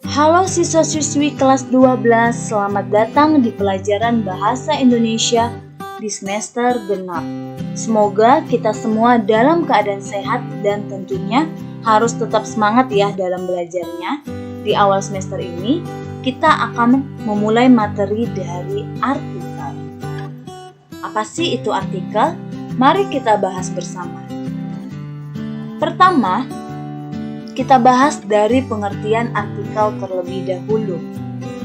Halo siswa-siswi kelas 12, selamat datang di pelajaran Bahasa Indonesia di semester genap. Semoga kita semua dalam keadaan sehat dan tentunya harus tetap semangat ya dalam belajarnya. Di awal semester ini, kita akan memulai materi dari artikel. Apa sih itu artikel? Mari kita bahas bersama. Pertama, kita bahas dari pengertian artikel terlebih dahulu.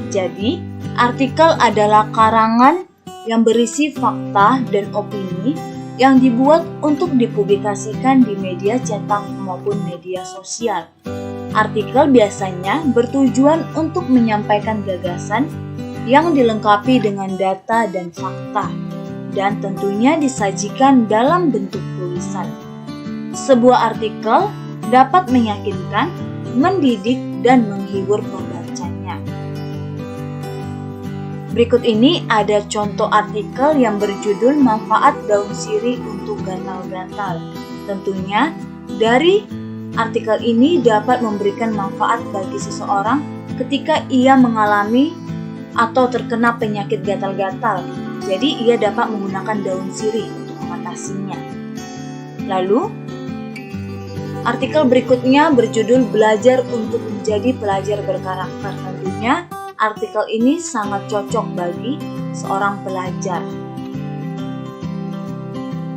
Jadi, artikel adalah karangan yang berisi fakta dan opini yang dibuat untuk dipublikasikan di media cetak maupun media sosial. Artikel biasanya bertujuan untuk menyampaikan gagasan yang dilengkapi dengan data dan fakta, dan tentunya disajikan dalam bentuk tulisan. Sebuah artikel dapat meyakinkan, mendidik, dan menghibur pembacanya. Berikut ini ada contoh artikel yang berjudul Manfaat Daun Sirih untuk Gatal-gatal. Tentunya, dari artikel ini dapat memberikan manfaat bagi seseorang ketika ia mengalami atau terkena penyakit gatal-gatal. Jadi, ia dapat menggunakan daun sirih untuk mengatasinya. Lalu, artikel berikutnya berjudul Belajar untuk Menjadi Pelajar Berkarakter. Tentunya artikel ini sangat cocok bagi seorang pelajar.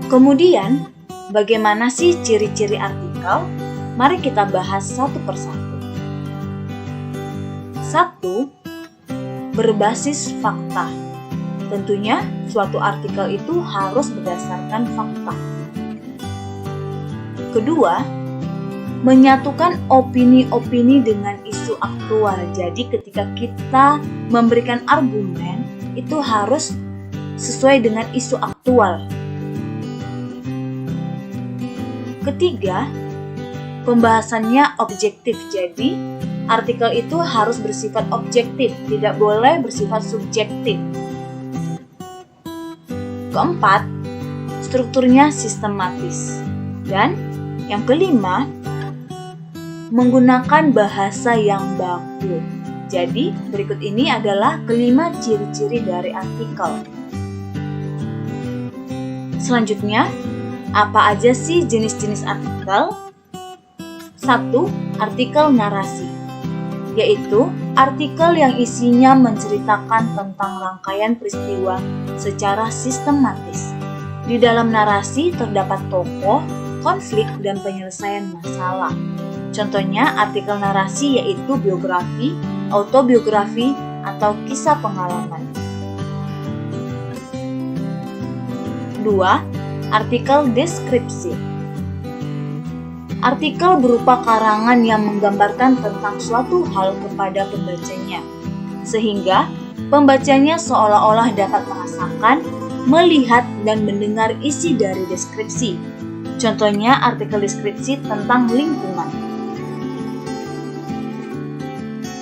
Kemudian, bagaimana sih ciri-ciri artikel? Mari kita bahas satu persatu. 1. Berbasis fakta. Tentunya suatu artikel itu harus berdasarkan fakta. Kedua, menyatukan opini-opini dengan isu aktual. Jadi ketika kita memberikan argumen, itu harus sesuai dengan isu aktual. Ketiga, pembahasannya objektif. Jadi artikel itu harus bersifat objektif, tidak boleh bersifat subjektif. Keempat, strukturnya sistematis. Dan yang kelima, menggunakan bahasa yang baku. Jadi, berikut ini adalah kelima ciri-ciri dari artikel. Selanjutnya, apa aja sih jenis-jenis artikel? 1. Artikel narasi, yaitu artikel yang isinya menceritakan tentang rangkaian peristiwa secara sistematis. Di dalam narasi terdapat tokoh, konflik, dan penyelesaian masalah. Contohnya artikel narasi yaitu biografi, autobiografi, atau kisah pengalaman. 2. Artikel deskripsi. Artikel berupa karangan yang menggambarkan tentang suatu hal kepada pembacanya, sehingga pembacanya seolah-olah dapat merasakan, melihat, dan mendengar isi dari deskripsi. Contohnya artikel deskripsi tentang lingkungan.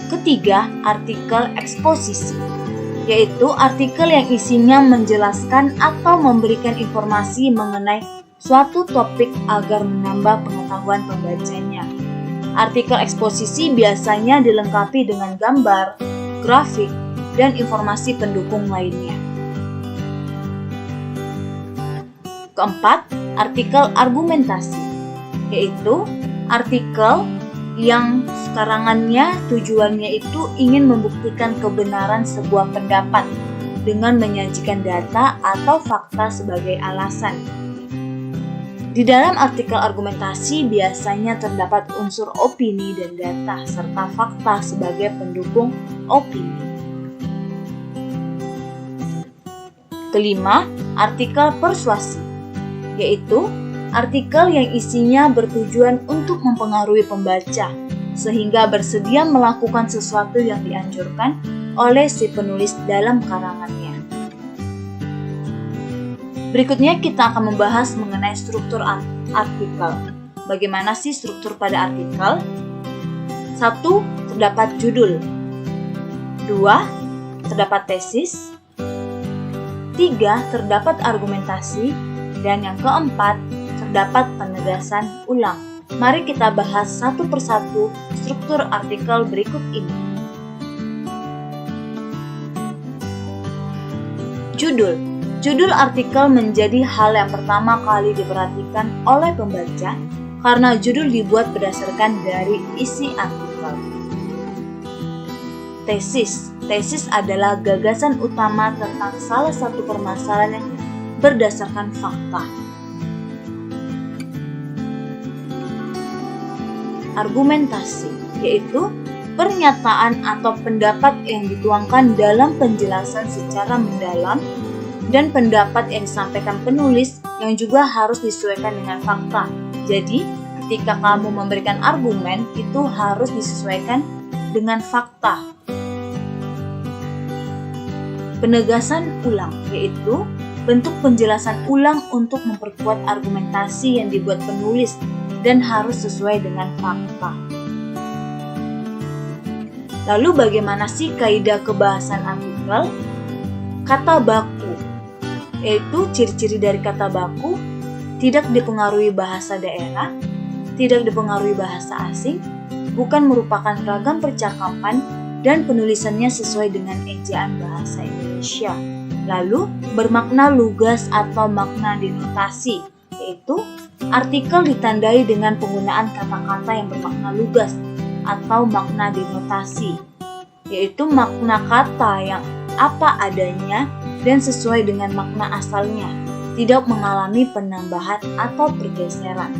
Ketiga, artikel eksposisi, yaitu artikel yang isinya menjelaskan atau memberikan informasi mengenai suatu topik agar menambah pengetahuan pembacanya. Artikel eksposisi biasanya dilengkapi dengan gambar, grafik, dan informasi pendukung lainnya. Keempat, artikel argumentasi, yaitu artikel yang karangannya tujuannya itu ingin membuktikan kebenaran sebuah pendapat dengan menyajikan data atau fakta sebagai alasan. Di dalam artikel argumentasi biasanya terdapat unsur opini dan data serta fakta sebagai pendukung opini. Kelima, artikel persuasi, yaitu artikel yang isinya bertujuan untuk mempengaruhi pembaca sehingga bersedia melakukan sesuatu yang dianjurkan oleh si penulis dalam karangannya. Berikutnya kita akan membahas mengenai struktur artikel. Bagaimana sih struktur pada artikel? 1. Terdapat judul. 2. Terdapat tesis. 3. Terdapat argumentasi. Dan yang keempat, terdapat penegasan ulang. Mari kita bahas satu persatu struktur artikel berikut ini. Judul. Judul artikel menjadi hal yang pertama kali diperhatikan oleh pembaca karena judul dibuat berdasarkan dari isi artikel. Tesis. Tesis adalah gagasan utama tentang salah satu permasalahan yang berdasarkan fakta. Argumentasi, yaitu pernyataan atau pendapat yang dituangkan dalam penjelasan secara mendalam dan pendapat yang disampaikan penulis yang juga harus disesuaikan dengan fakta. Jadi, ketika kamu memberikan argumen, itu harus disesuaikan dengan fakta. Penegasan ulang, yaitu bentuk penjelasan ulang untuk memperkuat argumentasi yang dibuat penulis dan harus sesuai dengan fakta. Lalu bagaimana sih kaidah kebahasan artikel? Kata baku, yaitu ciri-ciri dari kata baku, tidak dipengaruhi bahasa daerah, tidak dipengaruhi bahasa asing, bukan merupakan ragam percakapan, dan penulisannya sesuai dengan ejaan bahasa Indonesia. Lalu, bermakna lugas atau makna denotasi, yaitu artikel ditandai dengan penggunaan kata-kata yang bermakna lugas atau makna denotasi, yaitu makna kata yang apa adanya dan sesuai dengan makna asalnya, tidak mengalami penambahan atau pergeseran.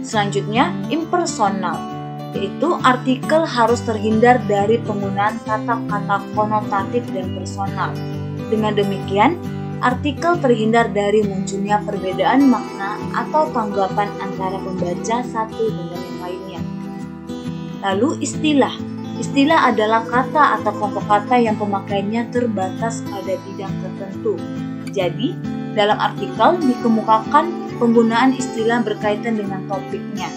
Selanjutnya, impersonal, yaitu artikel harus terhindar dari penggunaan kata-kata konotatif dan personal. Dengan demikian, artikel terhindar dari munculnya perbedaan makna atau tanggapan antara pembaca satu dengan yang lainnya. Lalu istilah. Istilah adalah kata atau kelompok kata yang pemakaiannya terbatas pada bidang tertentu. Jadi, dalam artikel dikemukakan penggunaan istilah berkaitan dengan topiknya.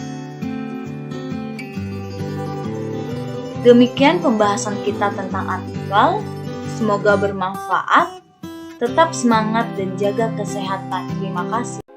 Demikian pembahasan kita tentang artikel. Semoga bermanfaat. Tetap semangat dan jaga kesehatan. Terima kasih.